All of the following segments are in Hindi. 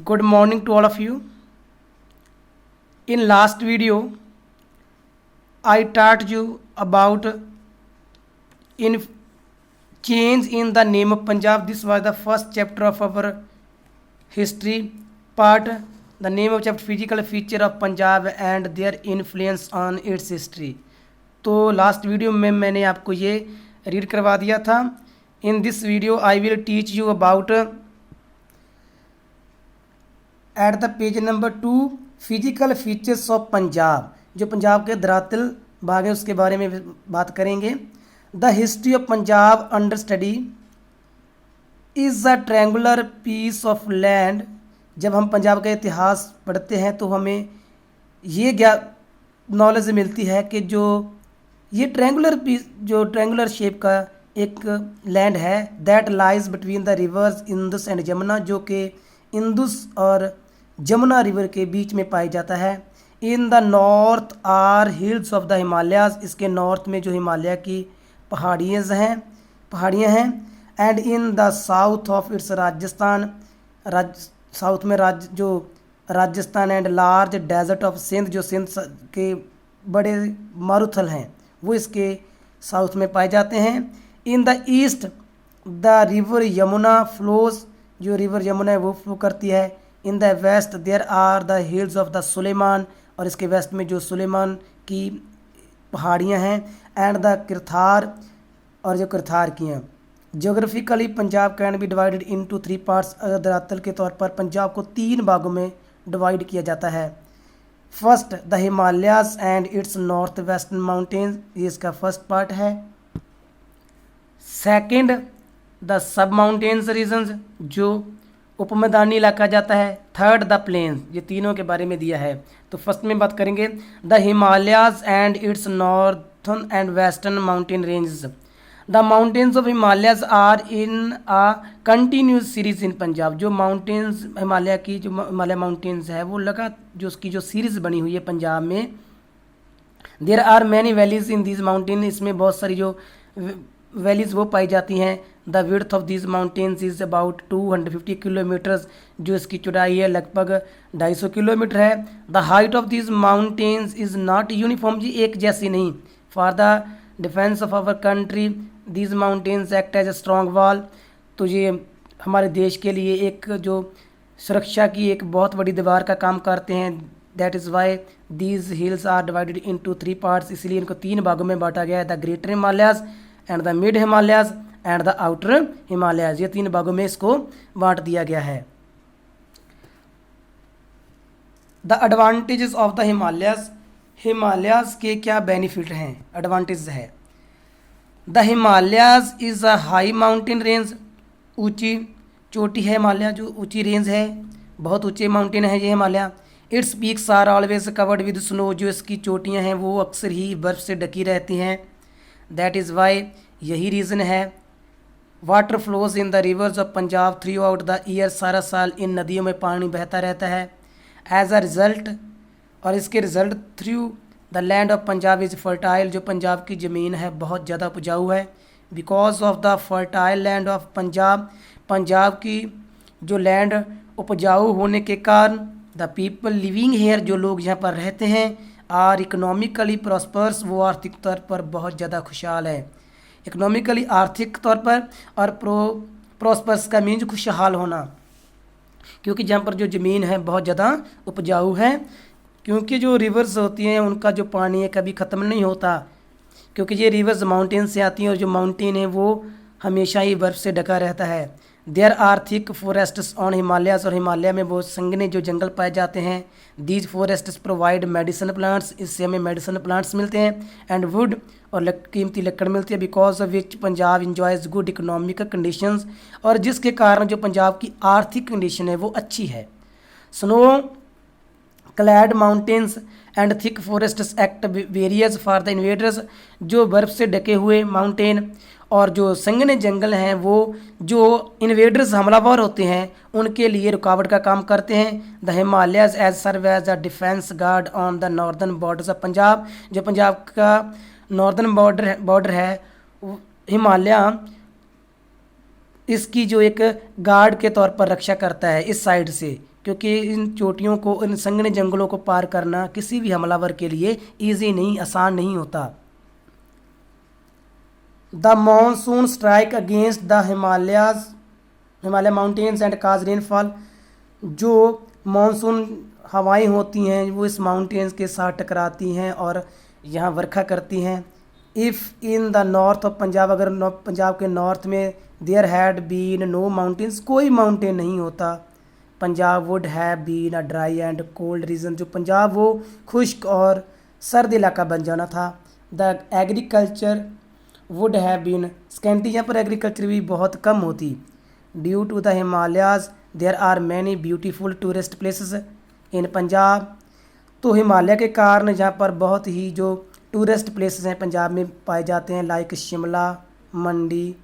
Good morning to all of you. In last video, I taught you about in change in the name of Punjab. This was the first chapter of our history part. The name of chapter physical feature of Punjab and their influence on its history. तो लास्ट वीडियो में मैंने आपको ये रीड करवा दिया था. In this video I will teach you about at the page number 2 physical features of Punjab. जो पंजाब के धरातल भाग है उसके बारे में बात करेंगे. The history of Punjab under study is a triangular piece of land. जब हम पंजाब का इतिहास पढ़ते हैं तो हमें ये नॉलेज मिलती है कि जो ये ट्रैंगुलर पीस जो ट्रैंगुलर शेप का एक लैंड है that lies between the reverse Indus and Jamuna, जो कि इंदुस और जमुना रिवर के बीच में पाया जाता है. In the north are hills of the Himalayas. इसके नॉर्थ में जो हिमालय की पहाड़ियाँ हैं. And in the south of it's Rajasthan. साउथ में जो Rajasthan and large desert of Sindh, जो सिंध के बड़े मारूथल हैं वो इसके साउथ में पाए जाते हैं. In the east the river Yamuna flows. जो रिवर यमुना है वो फ्लो करती है. In the west there are the hills of the Suleman. और इसके वेस्ट में जो सुलेमान की पहाड़ियाँ हैं. एंड द किरथार, और जो किरथार की हैं. Geographically Punjab can be divided into 3 parts. धरातल के तौर पर पंजाब को 3 भागों में डिवाइड किया जाता है. First the Himalayas and its north western mountains. ये इसका फर्स्ट पार्ट है. Second the sub mountains regions, जो उपमैदानी इलाका जाता है. Third the plains. ये तीनों के बारे में दिया है. तो फर्स्ट में बात करेंगे the Himalayas and its northern and western mountain ranges. The mountains of Himalayas are in a continuous series in Punjab. जो माउंटेन्स हिमालय की जो हिमालय माउंटेन्स है वो जो उसकी जो सीरीज़ बनी हुई है पंजाब में. There are many valleys in these mountain. इसमें बहुत सारी जो वैलीज वो पाई जाती हैं. The width of these mountains is about 250 kilometres. जो इसकी चौड़ाई है लगभग 250 किलोमीटर है. The height of these mountains is not uniform. जी एक जैसी नहीं. For the defence of our country these mountains act as a strong wall. तो ये हमारे देश के लिए एक जो सुरक्षा की एक बहुत बड़ी दीवार का काम करते हैं. That is why these hills are divided into 3 parts. इसलिए इनको 3 भागों में बांटा गया है. The greater Himalayas and the mid Himalayas and the outer Himalayas. ये 3 भागों में इसको बांट दिया गया है. The advantages of the Himalayas. Himalayas के क्या बेनिफिट हैं, एडवांटेज है. The Himalayas is a high mountain range. ऊंची चोटी है हिमालय, जो ऊंची रेंज है, बहुत ऊंचे माउंटेन है ये Himalaya. Its peaks are always covered with snow. जो इसकी चोटियाँ हैं वो अक्सर ही बर्फ़ से ढकी रहती हैं. दैट इज़ वाई, यही रीज़न है. Water flows in the reverse of Punjab through out the year. सारा साल इन नदियों में पानी बहता रहता है. एज अ रिज़ल्ट, और इसके result through the land of Punjab is fertile. जो पंजाब की ज़मीन है बहुत ज़्यादा उपजाऊ है. Because of the fertile land of Punjab. Punjab की जो लैंड उपजाऊ होने के कारण द पीपल लिविंग हेयर, जो लोग यहाँ पर रहते हैं, आर इकोनॉमिकली प्रॉस्पर्स. वो आर्थिक तौर पर बहुत ज़्यादा खुशहाल है. इकोनॉमिकली आर्थिक तौर पर, और प्रॉस्पर्स का मीन्स खुशहाल होना. क्योंकि जहाँ पर जो ज़मीन है बहुत ज़्यादा उपजाऊ है. क्योंकि जो रिवर्स होती हैं उनका जो पानी है कभी ख़त्म नहीं होता. क्योंकि ये रिवर्स माउंटेन से आती हैं और जो माउंटेन है वो हमेशा ही बर्फ़ से ढका रहता है. There are thick forests on Himalayas. और हिमालय में बहुत संघने जो जंगल पाए जाते हैं. These forests provide medicine plants. इससे हमें मेडिसिन प्लांट्स मिलते हैं. एंड वुड, और कीमती लकड़ मिलती है. Because of which Punjab enjoys good economic conditions. और जिसके कारण जो पंजाब की आर्थिक कंडीशन है वो अच्छी है. Snow clad mountains and thick forests act various for the invaders. जो बर्फ़ से ढके हुए माउंटेन और जो संघने जंगल हैं वो जो इन्वेडर्स हमलावर होते हैं उनके लिए रुकावट का काम करते हैं. The Himalayas as serve as a defence guard on the northern borders of Punjab. जो पंजाब का नॉर्दर्न बॉर्डर है हिमालय इसकी जो एक गार्ड के तौर पर रक्षा करता है इस साइड से, क्योंकि इन चोटियों को, इन संघने जंगलों को पार करना किसी भी हमलावर के लिए ईजी नहीं, आसान नहीं होता। The monsoon strike against the Himalaya mountains and cause rainfall. जो मानसून हवाएं होती हैं वो इस माउंटेन्स के साथ टकराती हैं और यहाँ वर्षा करती हैं। If in the north of Punjab, अगर पंजाब के नॉर्थ में there had been no mountains, कोई माउंटेन नहीं होता, Punjab would have been a dry and cold region, जो पंजाब वो खुश्क और सर्द इलाका बन जाना था। The agriculture would have been scanty, यहाँ पर एग्रीकल्चर भी बहुत कम होती। Due to the Himalayas there are many beautiful tourist places in Punjab. तो हिमालय के कारण जहाँ पर बहुत ही जो टूरिस्ट प्लेसेस हैं पंजाब में पाए जाते हैं, लाइक शिमला, मंडी,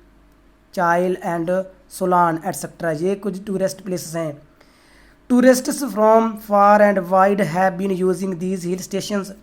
चाइल एंड सोलान एट्सेट्रा, ये कुछ टूरिस्ट प्लेसेस हैं। Tourists from far and wide have been using these hill stations.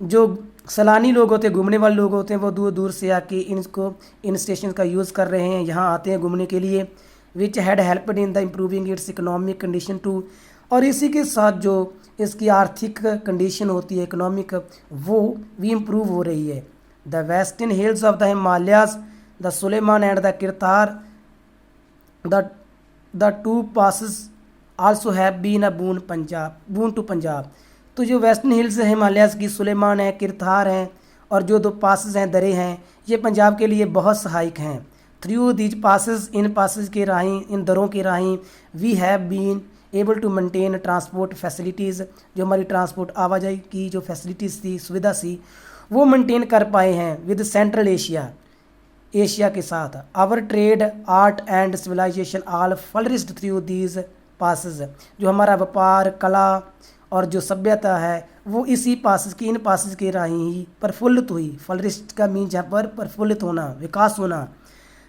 जो सैलानी लोग होते हैं, घूमने वाले लोग होते हैं, वो दूर दूर से आके इन स्टेशन का यूज़ कर रहे हैं, यहाँ आते हैं घूमने के लिए। Which had helped in the improving its economic condition too, और इसी के साथ जो इसकी आर्थिक कंडीशन होती है इकोनॉमिक, वो भी इम्प्रूव हो रही है। The western hills of the Himalayas, the Suleman and the Kirtar, the two passes also have been a boon to Punjab. तो जो वेस्टर्न हिल्स हिमालयाज की सुलेमान है, किरतार हैं, और जो दो पासेस हैं, दरें हैं, ये पंजाब के लिए बहुत सहायक हैं। थ्रू दीज पासेस, इन पासेस के राहीं, इन दरों के राहीं, we have been able to maintain transport facilities, जो हमारी ट्रांसपोर्ट आवाजाही की जो फैसिलिटीज़ थी, सुविधा थी, वो मेंटेन कर पाए हैं विद सेंट्रल एशिया के साथ। Our trade, art and civilisation all flourished through these passes, जो हमारा व्यापार, कला और जो सभ्यता है वो इसी पासेस की, इन पासेस के राही ही प्रफुल्लित हुई। फ्लरिश्ड का मीन जहाँ पर प्रफुल्लित होना, विकास होना।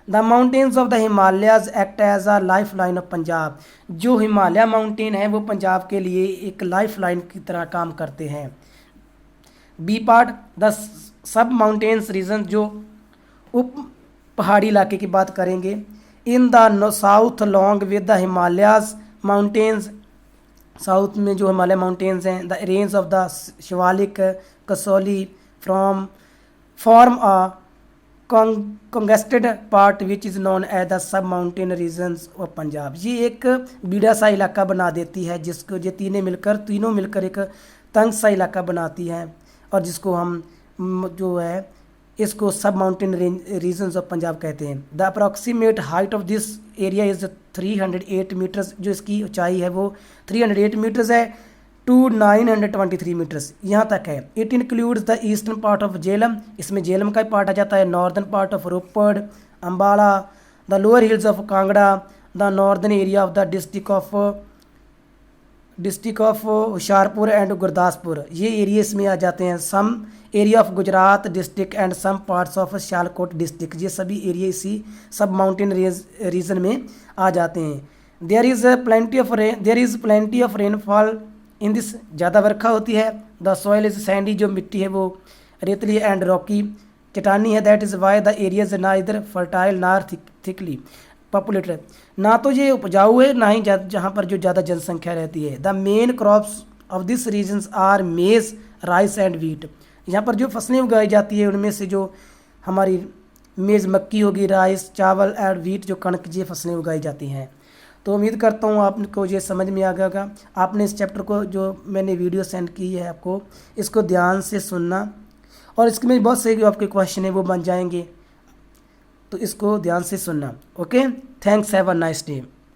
The mountains of the Himalayas act as a life line of Punjab. जो हिमालय माउंटेन है वो पंजाब के लिए एक लाइफ लाइन की तरह काम करते हैं। B part, the sub mountains region, जो उप पहाड़ी इलाके की बात करेंगे। In the south long with the Himalayas mountains, साउथ में जो हिमालय माउंटेन्स हैं, the range of the Shivalik Kasauli form a congested part which is known as the sub mountain regions of Punjab. ये एक बीड़ा सा इलाका बना देती है, जिसको ये तीनों मिलकर एक तंग सा इलाका बनाती हैं, और जिसको हम जो है इसको सब माउंटेन रीजन्स ऑफ पंजाब कहते हैं। The approximate height of this area is 308 metres, जो इसकी ऊंचाई है वो 308 मीटर्स है, टू 923 मीटर्स यहाँ तक है। It includes the eastern part of Jhelum, इसमें झेलम का पार्ट आ जाता है, northern part of Ropar, Ambala, the lower hills of Kangra, the northern area of the district of Hoshiarpur and Gurdaspur, ये एरिया इसमें आ जाते हैं। Some area of Gujarat district and some parts of Sialkot district, ये सभी एरिया इसी सब माउंटेन रीजन में आ जाते हैं। There is plenty of rainfall in this, ज़्यादा वर्षा होती है। द सॉइल इज़ सैंडी, जो मिट्टी है वो रेतली एंड रॉकी, चट्टानी है। That is why the areas ना इधर फर्टाइल नार थिकली पॉपुलेटेड, ना तो ये उपजाऊ है ना ही जहाँ पर जो ज़्यादा जनसंख्या रहती है। The main crops of this regions are maize, rice and wheat, यहाँ पर जो फसलें उगाई जाती है उनमें से जो हमारी मेज़ मक्की होगी, राइस, चावल एंड वीट, जो कणक, ये फसलें उगाई जाती हैं। तो उम्मीद करता हूँ आपको ये समझ में आ गया होगा। आपने इस चैप्टर को, जो मैंने वीडियो सेंड की है आपको, इसको ध्यान से सुनना, और इसमें बहुत से जो आपके क्वेश्चन है वो बन जाएंगे, तो इसको ध्यान से सुनना। Okay, thanks, have a nice day.